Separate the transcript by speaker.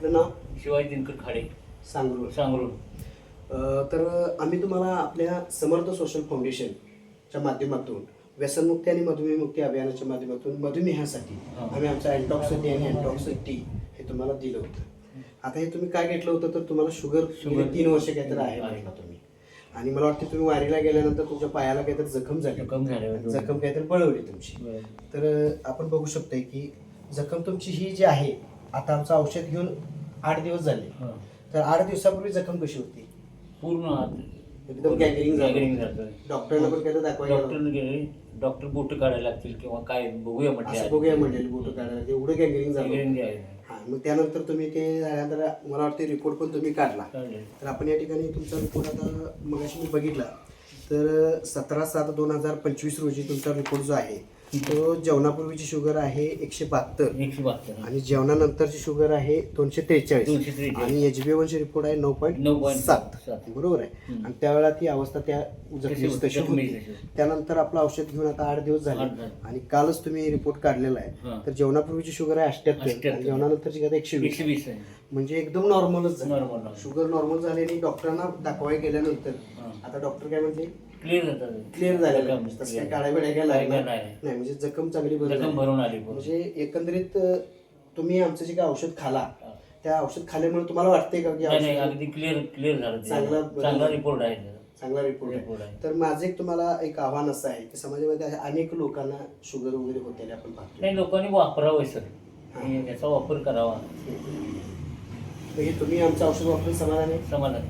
Speaker 1: आपलं नाव?
Speaker 2: शिवाजी दिनकर खाडे,
Speaker 1: सांगरूळ.
Speaker 2: सांगरूळ.
Speaker 1: तर आम्ही तुम्हाला आपल्या समर्थ सोशल फाउंडेशनच्या माध्यमातून व्यसनमुक्ती आणि मधुमेहमुक्ती अभियानाच्या माध्यमातून मधुमेहासाठी आम्ही आमचा अँटॉक्स डी आणि अँटॉक्स टी हे तुम्हाला दिलं होतं. आता हे तुम्ही काय घेतलं होतं तर तुम्हाला शुगर 3 वर्ष काहीतरी आहे म्हटलं तुम्ही. आणि मला वाटतं तुम्ही वारीला गेल्यानंतर तुमच्या पायाला काहीतरी जखम झाली, जखम काहीतरी बळवली तुमची. तर आपण बघू शकतोय की जखम तुमची ही जी आहे, आता आमचं औषध घेऊन 8 दिवस झाले. तर 8 दिवसापूर्वी जखम कशी होती?
Speaker 2: पूर्ण
Speaker 1: एकदम गॅंग्रीन
Speaker 2: झालं.
Speaker 1: डॉक्टरला पण काय दाखवायला
Speaker 2: डॉक्टरने गेले, डॉक्टर बोट काढायला लागतील किंवा काय बघूया
Speaker 1: असं
Speaker 2: म्हटलं.
Speaker 1: बघूया म्हणले बोट काढायला, एवढं गॅंग्रीन झालं.
Speaker 2: Gangrene आहे.
Speaker 1: हा, मग त्यानंतर तुम्ही ते झाल्यानंतर मला वाटतं रिपोर्ट पण तुम्ही काढला.
Speaker 2: काढले.
Speaker 1: तर आपण या ठिकाणी तुमचा रिपोर्ट आता मगाशी मी बघितला तर 17/7/2025 रोजी तुमचा रिपोर्ट जो आहे तो जेवणापूर्वीची शुगर आहे 172
Speaker 2: 172
Speaker 1: आणि जेवणानंतरची शुगर आहे 243
Speaker 2: 243.
Speaker 1: आणि HbA1चे रिपोर्ट आहे 9.7 बरोबर आहे. आणि त्यावेळेला ती अवस्था त्या जखमीची तशी होती. त्यानंतर आपलं औषध घेऊन आता 8 दिवस झाले आणि कालच तुम्ही रिपोर्ट काढलेला आहे. तर जेवणापूर्वीची शुगर आहे 78 आणि जेवणानंतरची काय 120
Speaker 2: आहे.
Speaker 1: म्हणजे एकदम नॉर्मलच झाली.
Speaker 2: नॉर्मल.
Speaker 1: शुगर नॉर्मल झाली आणि डॉक्टरांना दाखवायला गेल्यानंतर आता डॉक्टर काय म्हणले
Speaker 2: क्लिअर झालं.
Speaker 1: क्लिअर झालेलं आहे. तसं काही काळ्या वेळा गेला
Speaker 2: नाही.
Speaker 1: नाही, म्हणजे जखम चांगली बरी
Speaker 2: जखम
Speaker 1: झाली.
Speaker 2: भरून आली.
Speaker 1: म्हणजे एकंदरीत तुम्ही आमचं जे काय औषध खाला त्या औषध खाल्यामुळे तुम्हाला वाटतंय का की
Speaker 2: नाही,
Speaker 1: औषध
Speaker 2: अगदी क्लिअर झालं.
Speaker 1: चांगला
Speaker 2: रिपोर्ट आहे.
Speaker 1: चांगला रिपोर्ट आहे. तर माझं एक तुम्हाला एक आव्हान असं आहे की समाजामध्ये अशा अनेक लोकांना शुगर वगैरे होते आपण पाहतो.
Speaker 2: नाही, लोकांनी वापरावं सर, याचा वापर करावा.
Speaker 1: तर हे तुम्ही आमचं औषध वापरून समाधान आहे.
Speaker 2: समाधान.